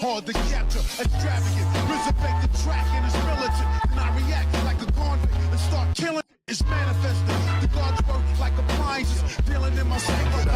hard to capture, extravagant, resurrect the track and it's militant. And I react like a convict and start killing. It's manifesting. The gods work like appliances, dealing in my sacred.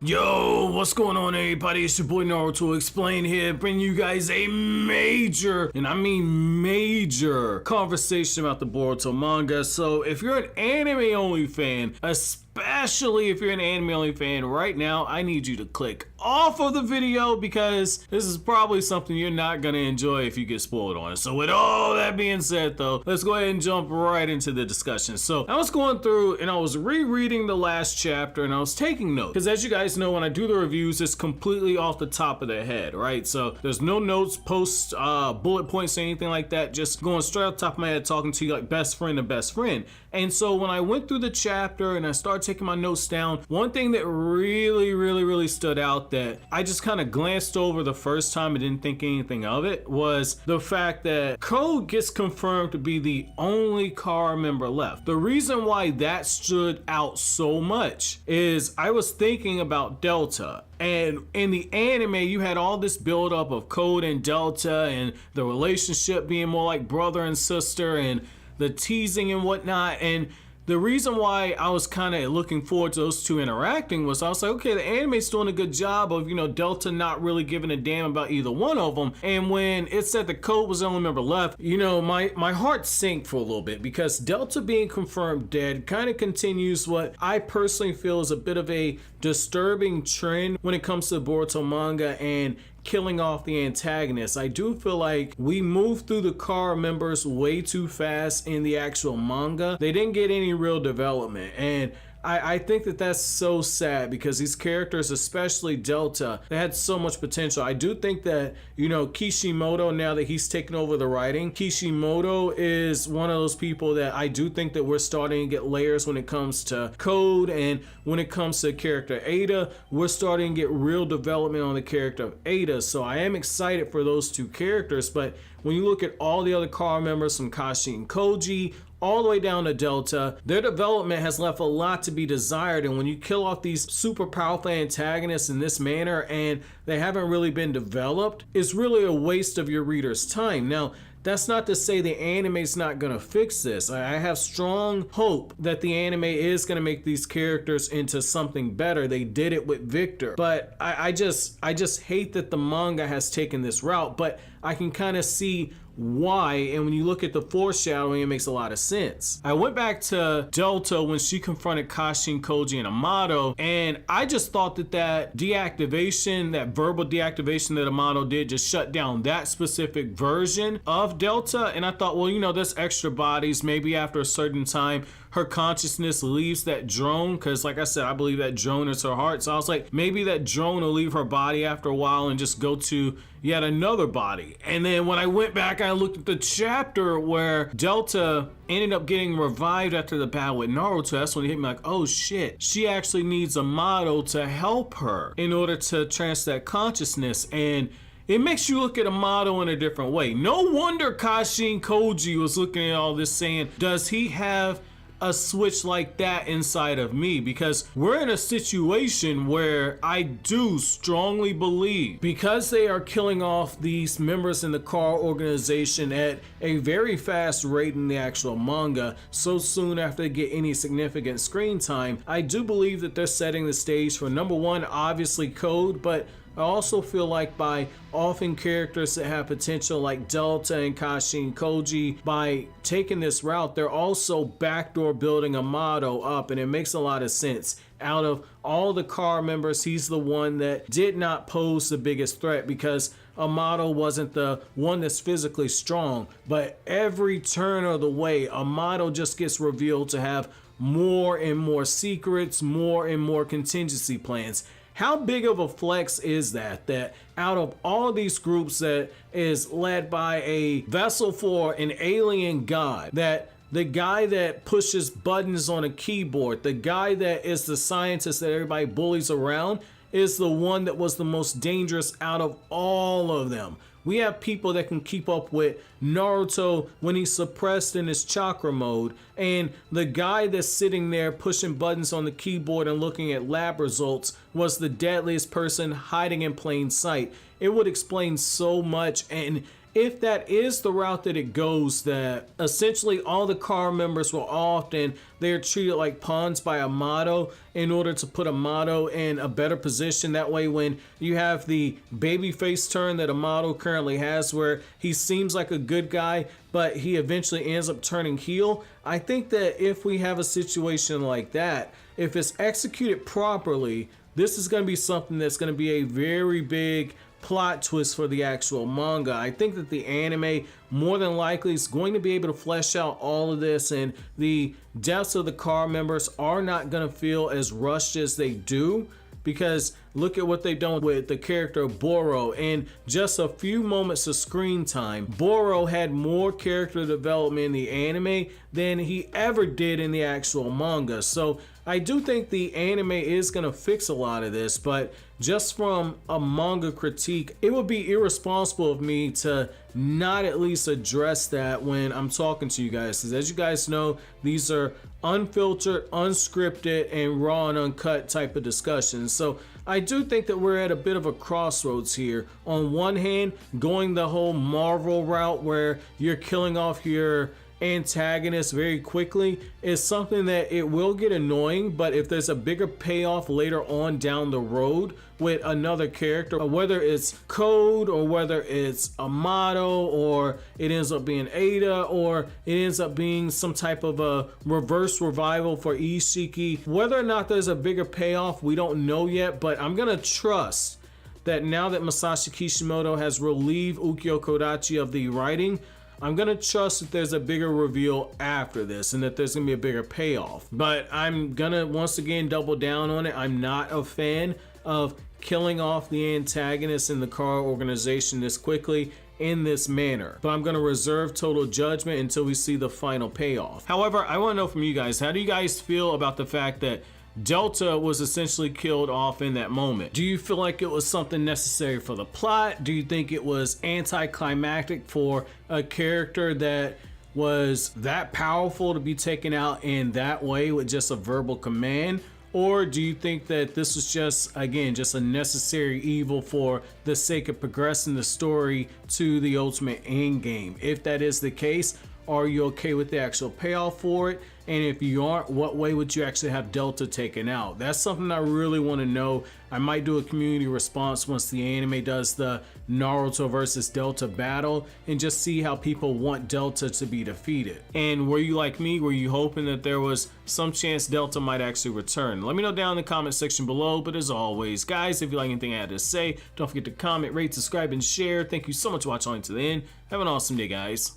Yo, what's going on everybody? It's your boy Naruto Explain here, bringing you guys a major, and I mean major, conversation about the Boruto manga. So if you're an anime only fan, especially if you're an anime only fan right now, I need you to click off of the video because this is probably something you're not gonna enjoy if you get spoiled on it. So with all that being said though, let's go ahead and jump right into the discussion. So I was going through and I was rereading the last chapter and I was taking notes because as you guys know, when I do the reviews, it's completely off the top of the head, right? So there's no notes, posts, bullet points, or anything like that, just going straight off the top of my head, talking to you like best friend to best friend. And so when I went through the chapter and I started taking my notes down, one thing that really stood out that I just kind of glanced over the first time and didn't think anything of it was the fact that Code gets confirmed to be the only car member left. The reason why that stood out so much is I was thinking about Delta. And in the anime, you had all this buildup of Code and Delta and the relationship being more like brother and sister and the teasing and whatnot. And the reason why I was kind of looking forward to those two interacting was I was like, okay, the anime's doing a good job of, you know, Delta not really giving a damn about either one of them. And when it said the Code was the only member left, you know, my heart sank for a little bit because Delta being confirmed dead kind of continues what I personally feel is a bit of a disturbing trend when it comes to the Boruto manga and killing off the antagonist. I do feel like we moved through the car members way too fast in the actual manga. They didn't get any real development, and I think that that's so sad because these characters, especially Delta, they had so much potential. I do think that, you know, Kishimoto, now that he's taken over the writing, Kishimoto is one of those people that I do think that we're starting to get layers when it comes to Code, and when it comes to character Ada, we're starting to get real development on the character of Ada. So I am excited for those two characters, but when you look at all the other car members from Kashi and Koji, all the way down to Delta, their development has left a lot to be desired. And when you kill off these super powerful antagonists in this manner and they haven't really been developed, it's really a waste of your reader's time. Now, that's not to say the anime's not gonna fix this. I have strong hope that the anime is gonna make these characters into something better. They did it with Victor, but I just hate that the manga has taken this route, but I can kind of see why, and when you look at the foreshadowing, it makes a lot of sense. I went back to Delta when she confronted Kashi and Koji and Amado, and I just thought that that deactivation, that verbal deactivation that Amado did, just shut down that specific version of Delta. And I thought, well, you know, there's extra bodies, maybe after a certain time her consciousness leaves that drone, because like I said, I believe that drone is her heart. So I was like, maybe that drone will leave her body after a while and just go to yet another body. And then when I went back, I looked at the chapter where Delta ended up getting revived after the battle with Naruto. That's when it hit me like, oh shit, she actually needs Amado to help her in order to transfer that consciousness. And it makes you look at Amado in a different way. No wonder Kashi and Koji was looking at all this saying, does he have a switch like that inside of me? Because we're in a situation where I do strongly believe, because they are killing off these members in the car organization at a very fast rate in the actual manga, so soon after they get any significant screen time, I do believe that they're setting the stage for, number one, obviously Code, but I also feel like by offing characters that have potential like Delta and Kashi and Koji, by taking this route, they're also backdoor building Amado up, and it makes a lot of sense. Out of all the car members, he's the one that did not pose the biggest threat because Amado wasn't the one that's physically strong, but every turn of the way, Amado just gets revealed to have more and more secrets, more and more contingency plans. How big of a flex is that out of all these groups that is led by a vessel for an alien god, that the guy that pushes buttons on a keyboard, the guy that is the scientist that everybody bullies around, is the one that was the most dangerous out of all of them? we have people that can keep up with Naruto when he's suppressed in his chakra mode, and the guy that's sitting there pushing buttons on the keyboard and looking at lab results was the deadliest person hiding in plain sight. It would explain so much. And if that is the route that it goes, that essentially all the car members will often, they're treated like pawns by Amado in order to put Amado in a better position. That way, when you have the babyface turn that Amado currently has, where he seems like a good guy, but he eventually ends up turning heel, I think that if we have a situation like that, if it's executed properly, this is going to be something that's going to be a very big plot twist for the actual manga. I think that the anime more than likely is going to be able to flesh out all of this, and the deaths of the car members are not going to feel as rushed as they do, because look at what they've done with the character Boro. In just a few moments of screen time, Boro had more character development in the anime than he ever did in the actual manga. So I do think the anime is going to fix a lot of this, but just from a manga critique, it would be irresponsible of me to not at least address that when I'm talking to you guys, because as you guys know, these are unfiltered, unscripted, and raw and uncut type of discussions. So I do think that we're at a bit of a crossroads here. On one hand, going the whole Marvel route where you're killing off your antagonist very quickly is something that it will get annoying, but if there's a bigger payoff later on down the road with another character, whether it's Code or whether it's Amado or it ends up being Ada or it ends up being some type of a reverse revival for Ishiki, whether or not there's a bigger payoff, we don't know yet, but I'm gonna trust that now that Masashi Kishimoto has relieved Ukyo Kodachi of the writing, I'm gonna trust that there's a bigger reveal after this and that there's gonna be a bigger payoff. But I'm gonna once again double down on it. I'm not a fan of killing off the antagonist in the car organization this quickly in this manner, but I'm gonna reserve total judgment until we see the final payoff. However, I want to know from you guys, how do you guys feel about the fact that Delta was essentially killed off in that moment? Do you feel like it was something necessary for the plot? Do you think it was anticlimactic for a character that was that powerful to be taken out in that way with just a verbal command? Or do you think that this was just, again, just a necessary evil for the sake of progressing the story to the ultimate end game? If that is the case, are you okay with the actual payoff for it? And if you aren't, what way would you actually have Delta taken out? That's something I really want to know. I might do a community response once the anime does the Naruto versus Delta battle and just see how people want Delta to be defeated. And were you like me? Were you hoping that there was some chance Delta might actually return? Let me know down in the comment section below. But as always, guys, if you like anything I had to say, don't forget to comment, rate, subscribe, and share. Thank you so much for watching to the end. Have an awesome day, guys.